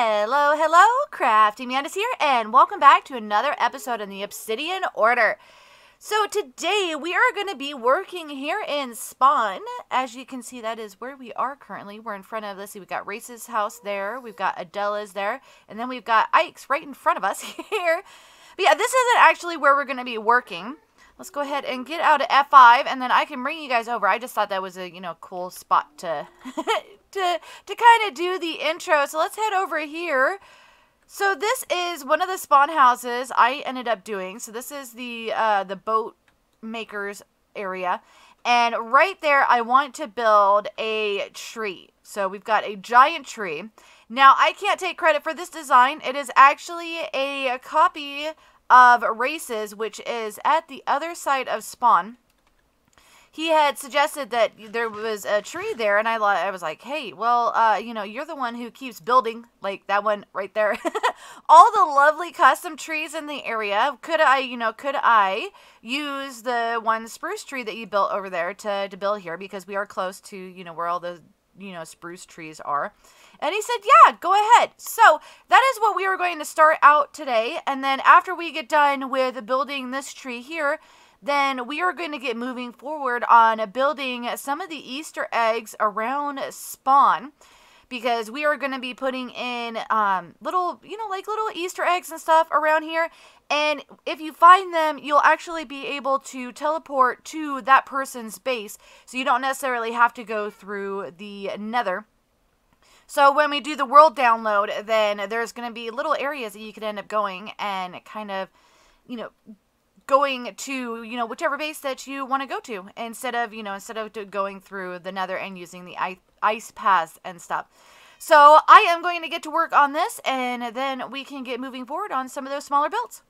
Hello, hello, CraftingMantis here, and welcome back to another episode in the Obsidian Order. So today we are going to be working here in Spawn. As you can see, that is where we are currently. We're in front of, let's see, we've got Race's house there, we've got Adela's there, and then we've got Ike's right in front of us here. But yeah, this isn't actually where we're going to be working. Let's go ahead and get out of F5, and then I can bring you guys over. I just thought that was a, cool spot to to kind of do the intro. So let's head over here. So this is one of the spawn houses I ended up doing. So this is the boat makers area. And right there, I want to build a tree. So we've got a giant tree. Now, I can't take credit for this design. It is actually a copy of Race's, which is at the other side of Spawn. He had suggested that there was a tree there, and I was like, hey, well, you're the one who keeps building, like that one right there. All the lovely custom trees in the area. Could I use the one spruce tree that you built over there to build here, because we are close to, where all the, spruce trees are. And he said, yeah, go ahead. So that is what we are going to start out today. And then after we get done with building this tree here, then we are going to get moving forward on building some of the Easter eggs around Spawn, because we are going to be putting in little Easter eggs and stuff around here. And if you find them, you'll actually be able to teleport to that person's base, so you don't necessarily have to go through the Nether. So when we do the world download, then there's going to be little areas that you could end up going and kind of, going to, whichever base that you want to go to, instead of going through the Nether and using the ice paths and stuff. So I am going to get to work on this, and then we can get moving forward on some of those smaller builds.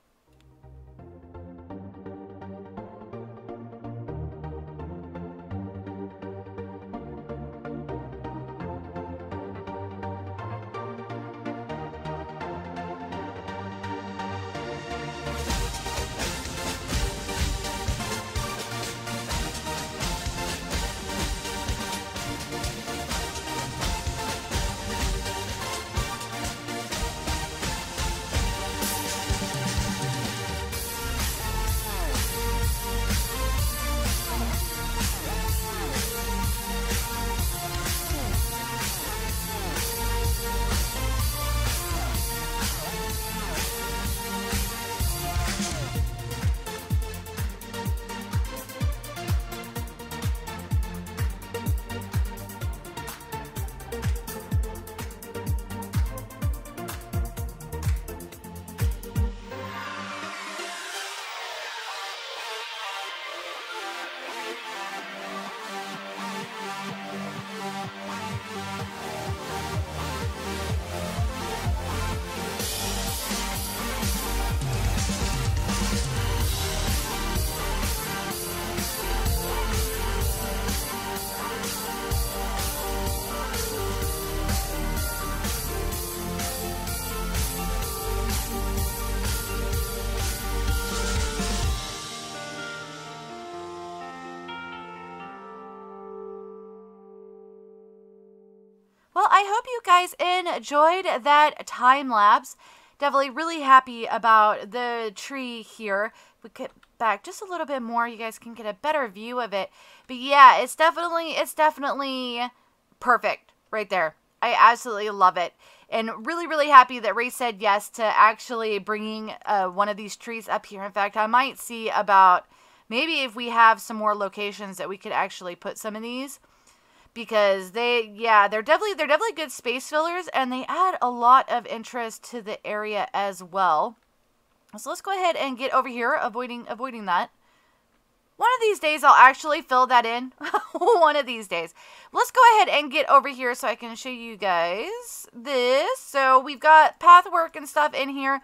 Well, I hope you guys enjoyed that time lapse. Definitely really happy about the tree here. If we get back just a little bit more, you guys can get a better view of it. But yeah, it's definitely perfect right there. I absolutely love it. And really, really happy that Ray said yes to actually bringing one of these trees up here. In fact, I might see about maybe if we have some more locations that we could actually put some of these. Because they're definitely good space fillers, and they add a lot of interest to the area as well. So let's go ahead and get over here, avoiding that. One of these days I'll actually fill that in. One of these days. Let's go ahead and get over here so I can show you guys this. So we've got pathwork and stuff in here.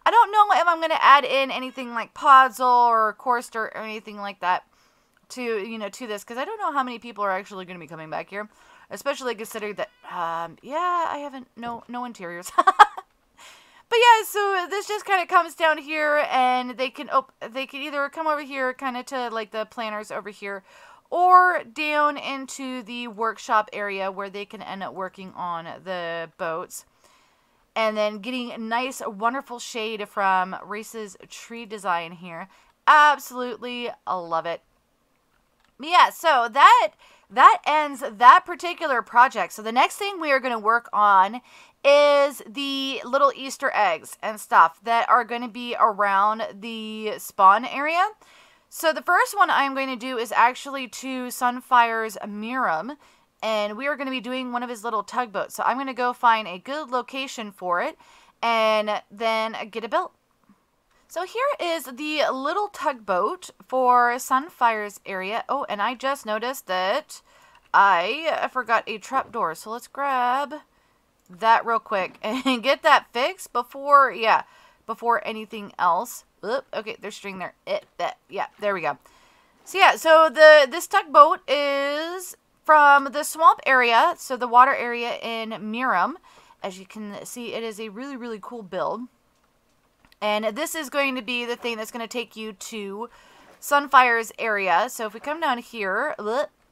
I don't know if I'm going to add in anything like podzol or coarse dirt or anything like that to this, because I don't know how many people are actually going to be coming back here, especially considering that I haven't no interiors. But yeah, so this just kind of comes down here, and they can either come over here kind of to like the planners over here, or down into the workshop area where they can end up working on the boats. And then getting a nice, wonderful shade from Race's tree design here. Absolutely love it. But yeah, so that ends that particular project. So the next thing we are going to work on is the little Easter eggs and stuff that are going to be around the spawn area. So the first one I'm going to do is actually to Sunfire's Miram, and we are going to be doing one of his little tugboats. So I'm going to go find a good location for it and then get it built. So here is the little tugboat for Sunfire's area. Oh, and I just noticed that I forgot a trapdoor. So let's grab that real quick and get that fixed before anything else. Oop, okay, there's string there. Yeah, there we go. So yeah, so this tugboat is from the swamp area, so the water area in Miram. As you can see, it is a really, really cool build. And this is going to be the thing that's going to take you to Sunfire's area. So if we come down here,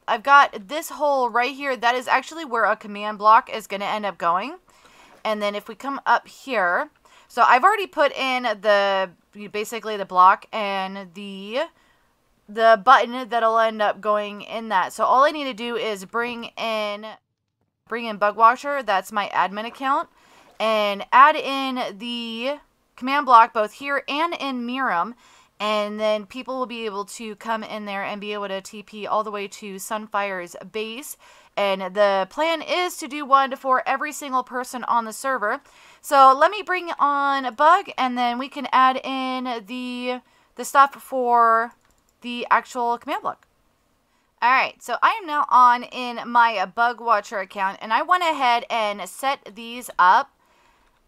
I've got this hole right here. That is actually where a command block is going to end up going. And then if we come up here, so I've already put in basically the block and the button that'll end up going in that. So all I need to do is bring in Bug Watcher. That's my admin account, and add in the command block both here and in Miram, and then people will be able to come in there and be able to TP all the way to Sunfire's base. And the plan is to do one for every single person on the server. So let me bring on a Bug, and then we can add in the stuff for the actual command block. Alright, so I am now on in my Bug Watcher account, and I went ahead and set these up.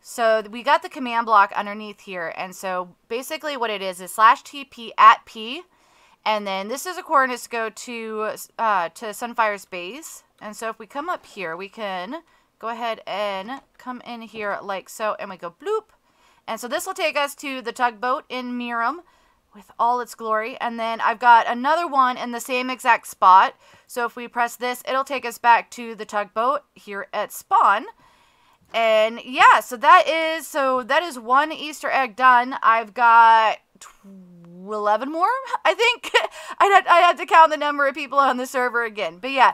So we got the command block underneath here, and so basically what it is /TP at P, and then this is a coordinates to go to Sunfire's base. And so if we come up here, we can go ahead and come in here like so, and we go bloop. And so this will take us to the tugboat in Miram with all its glory. And then I've got another one in the same exact spot. So if we press this, it'll take us back to the tugboat here at spawn. And yeah, so that is one Easter egg done. I've got 11 more, I think. I had to count the number of people on the server again. But yeah,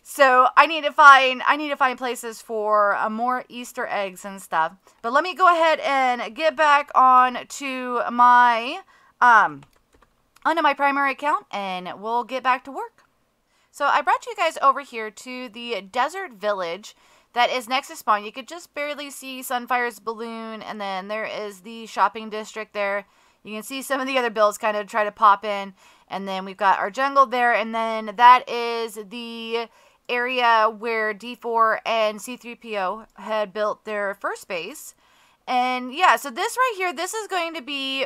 so I need to find places for more Easter eggs and stuff. But let me go ahead and get back on to my onto my primary account, and we'll get back to work. So I brought you guys over here to the desert village that is next to spawn. You could just barely see Sunfire's balloon, and then there is the shopping district there. You can see some of the other builds kind of try to pop in, and then we've got our jungle there, and then that is the area where D4 and C3PO had built their first base. And yeah, so this right here, this is going to be,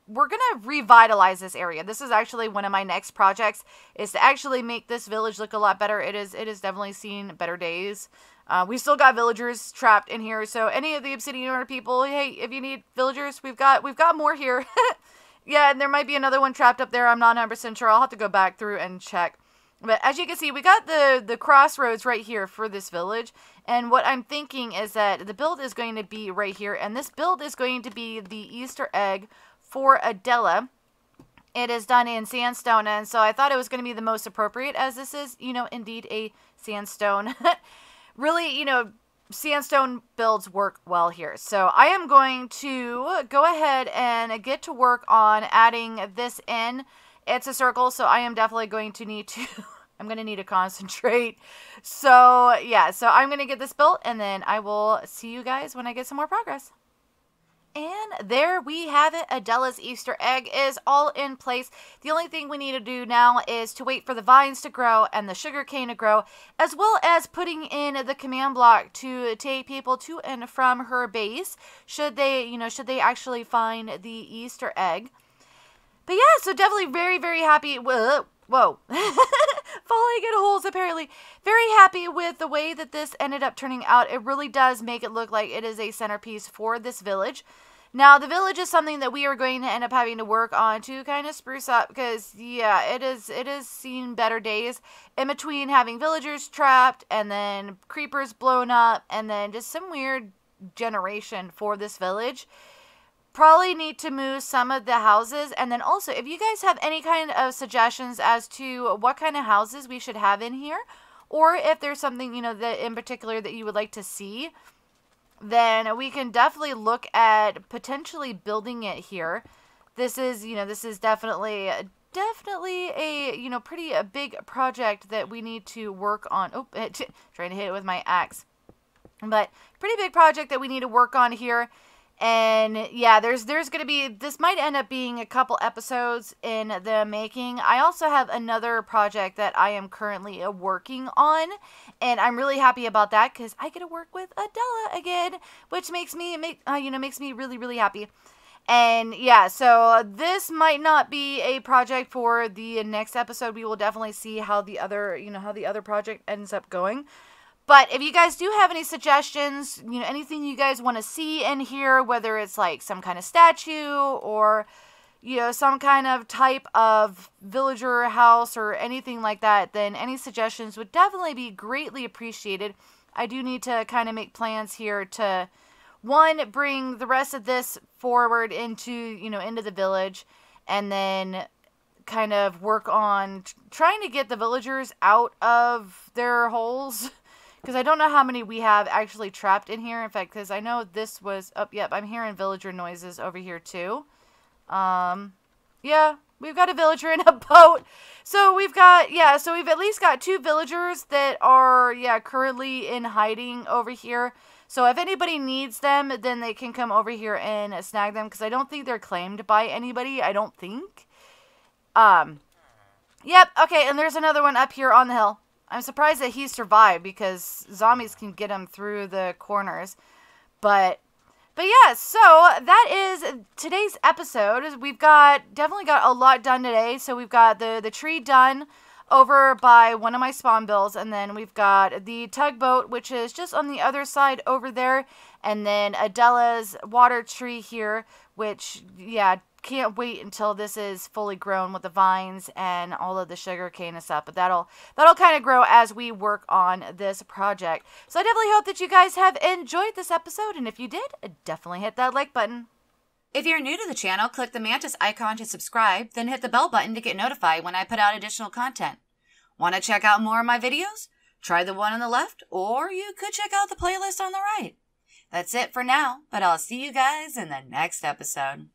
we're going to revitalize this area. This is actually one of my next projects, is to actually make this village look a lot better. It is definitely seen better days. We still got villagers trapped in here, so any of the Obsidian Order people, hey, if you need villagers, we've got more here. Yeah, and there might be another one trapped up there. I'm not 100% sure. I'll have to go back through and check. But as you can see, we got the crossroads right here for this village. And what I'm thinking is that the build is going to be right here, and this build is going to be the Easter egg for Adela. It is done in sandstone, and so I thought it was going to be the most appropriate, as this is, indeed a sandstone. Really, sandstone builds work well here. So I am going to go ahead and get to work on adding this in. It's a circle, so I am definitely going to need to, I'm going to need to concentrate. So yeah, so I'm going to get this built, and then I will see you guys when I get some more progress. And there we have it. Adela's Easter egg is all in place. The only thing we need to do now is to wait for the vines to grow and the sugar cane to grow, as well as putting in the command block to take people to and from her base, should they actually find the Easter egg. But yeah, so definitely very, very happy. Whoa. Falling in holes, apparently. Very happy with the way that this ended up turning out. It really does make it look like it is a centerpiece for this village. Now, the village is something that we are going to end up having to work on to kind of spruce up, because, yeah, it is seen better days in between having villagers trapped, and then creepers blown up, and then just some weird generation for this village. Probably need to move some of the houses. And then also, if you guys have any kind of suggestions as to what kind of houses we should have in here, or if there's something, you know, that in particular that you would like to see, then we can definitely look at potentially building it here. This is, you know, this is definitely a, you know, pretty a big project that we need to work on. Oh, trying to hit it with my axe. But pretty big project that we need to work on here. And yeah, there's going to be, this might end up being a couple episodes in the making. I also have another project that I am currently working on, and I'm really happy about that because I get to work with Adela again, which makes me really, really happy. And yeah, so this might not be a project for the next episode. We will definitely see how the other, you know, how the other project ends up going. But if you guys do have any suggestions, you know, anything you guys want to see in here, whether it's like some kind of statue or, you know, some kind of type of villager house or anything like that, then any suggestions would definitely be greatly appreciated. I do need to kind of make plans here to, one, bring the rest of this forward into, you know, into the village, and then kind of work on trying to get the villagers out of their holes. Because I don't know how many we have actually trapped in here. In fact, because I know this was... Oh, yep, I'm hearing villager noises over here, too. Yeah, we've got a villager in a boat. So we've got... Yeah, so we've at least got 2 villagers that are, yeah, currently in hiding over here. So if anybody needs them, then they can come over here and snag them. Because I don't think they're claimed by anybody. I don't think. Yep, okay, and there's another one up here on the hill. I'm surprised that he survived because zombies can get him through the corners. But yeah, so that is today's episode. We've definitely got a lot done today. So we've got the tree done over by one of my spawn bills. And then we've got the tugboat, which is just on the other side over there. And then Adela's water tree here, which, yeah, can't wait until this is fully grown with the vines and all of the sugar cane and stuff. But that'll kind of grow as we work on this project. So I definitely hope that you guys have enjoyed this episode. And if you did, definitely hit that like button. If you're new to the channel, click the Mantis icon to subscribe, then hit the bell button to get notified when I put out additional content. Want to check out more of my videos? Try the one on the left, or you could check out the playlist on the right. That's it for now, but I'll see you guys in the next episode.